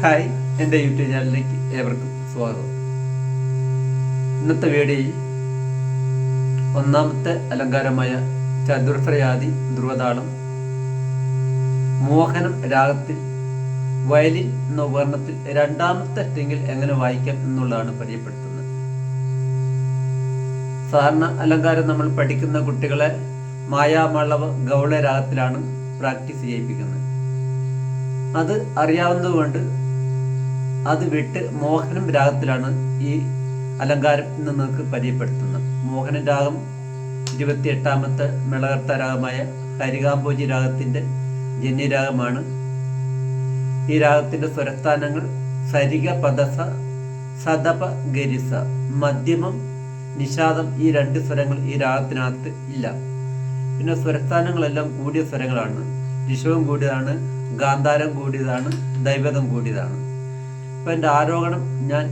Hi, എൻ്റെ YouTube ചാനലിലേക്ക് ഏവർക്കും സ്വാഗതം. ഇന്നത്തെ വീഡിയോയിൽ ഒന്നാമത്തെ അലങ്കാരമായ ചതുർശ്രയാദി ധ്രുവതാളം മോഹനം രാഗത്തിൽ വയലിൻ എന്ന ഉപകരണത്തിൽ രണ്ടാമത്തെ സ്ട്രിങ്ങിൽ എങ്ങനെ വായിക്കാം എന്നുള്ളതാണ് പരിചയപ്പെടുത്തുന്നത്. സാധാരണ അലങ്കാരം നമ്മൾ പഠിക്കുന്ന കുട്ടികളെ മായാമളവ് ഗൗള രാഗത്തിലാണ് പ്രാക്ടീസ് ചെയ്യിപ്പിക്കുന്നത്. അത് അറിയാവുന്നതുകൊണ്ട് അത് വിട്ട് മോഹനം രാഗത്തിലാണ് ഈ അലങ്കാരം ഇന്ന് നിങ്ങൾക്ക് പരിചയപ്പെടുത്തുന്നത്. മോഹനം രാഗം 28ാമത്തെ മേളകർത്ത രാഗമായ ഹരികാംബോജി രാഗത്തിൻ്റെ ജന്യരാഗമാണ്. ഈ രാഗത്തിൻ്റെ സ്വരസ്ഥാനങ്ങൾ സരിഗ പദസ, സദപ ഗരിസ, മധ്യമം, നിഷാദം. ഈ രണ്ട് സ്വരങ്ങൾ ഈ രാഗത്തിനകത്ത് ഇല്ല. പിന്നെ സ്വരസ്ഥാനങ്ങളെല്ലാം കൂടിയ സ്വരങ്ങളാണ്. രിഷവും കൂടിയതാണ്, ഗാന്ധാരം കൂടിയതാണ്, ദൈവതം കൂടിയതാണ്. ഇപ്പം എൻ്റെ ആരോഹണം ഞാൻ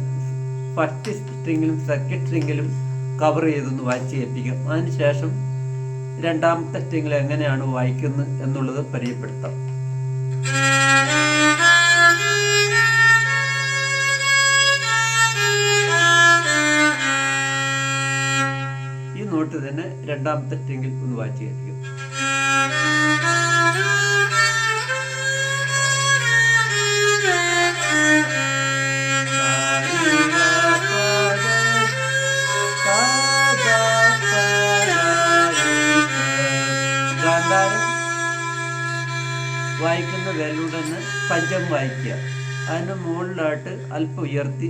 ഫസ്റ്റ് സ്ട്രിങ്ങിലും സെക്കൻഡ് സ്ട്രിങ്ങിലും കവർ ചെയ്തൊന്ന് വായിച്ച് കേൾപ്പിക്കാം. അതിനുശേഷം രണ്ടാമത്തെ സ്ട്രിങ്ങിൽ എങ്ങനെയാണ് വായിക്കുന്നത് എന്നുള്ളത് പരിചയപ്പെടുത്താം. ഈ നോട്ട് തന്നെ രണ്ടാമത്തെ സ്ട്രിങ്ങിൽ ഒന്ന് വായിച്ച് കേൾപ്പിക്കും. വായിക്കുന്ന വിരലൂടെ തന്നെ പഞ്ചം വായിക്കുക. അതിന് മുകളിലായിട്ട് അല്പം ഉയർത്തി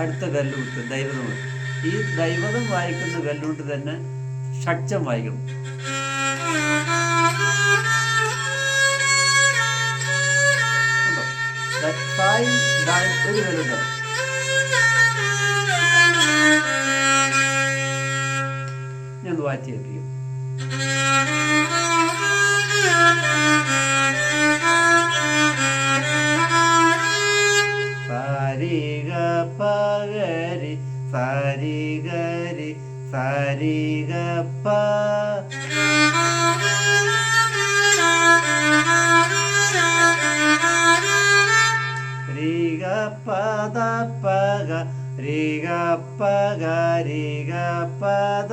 അടുത്ത വിരൽ കുത്തുക, ദൈവതം. ഈ ദൈവതം വായിക്കുന്ന വിരലുകൊണ്ട് തന്നെ ഷഡ്ജം വായിക്കണം. ഒരു വിരലുണ്ട്. ഞാൻ വായിച്ച് കേൾപ്പിക്കും. സാരിഗ പഗരി സാരിഗരി സാരിഗ പ രിഗ പദ പഗ രിഗ പഗ രിഗ പദ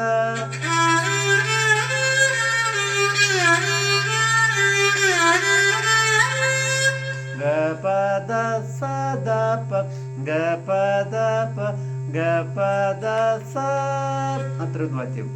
ഗപദ സദപ ഗപദ പ ഗപദ സ. അത്ര വാദ്യം.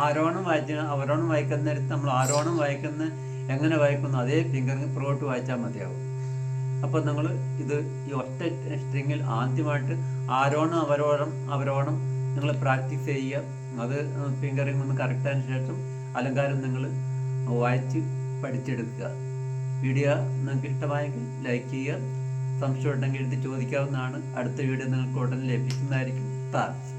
ആരോഹണം അവരോഹണം വായിക്കുന്ന നേരത്ത് നമ്മൾ ആരോഹണം വായിക്കുന്ന എങ്ങനെ വായിക്കുന്നു അതേ ഫിംഗറിങ് പുറകോട്ട് വായിച്ചാൽ മതിയാവും. അപ്പോൾ നിങ്ങൾ ഈ ഒറ്റ സ്ട്രിങ്ങിൽ ആദ്യമായിട്ട് ആരോഹണം അവരോഹണം നിങ്ങൾ പ്രാക്ടീസ് ചെയ്യുക. അത് ഫിംഗറിങ് ഒന്ന് കറക്റ്റായതിനു ശേഷം അലങ്കാരം നിങ്ങൾ വായിച്ച് പഠിച്ചെടുക്കുക. വീഡിയോ നിങ്ങൾക്ക് ഇഷ്ടമായെങ്കിൽ ലൈക്ക് ചെയ്യുക. സംശയം ഉണ്ടെങ്കിൽ എഴുതി ചോദിക്കാവുന്നതാണ്. അടുത്ത വീഡിയോ നിങ്ങൾക്ക് ഉടനെ ലഭിക്കുന്നതായിരിക്കും. താങ്ക്സ്.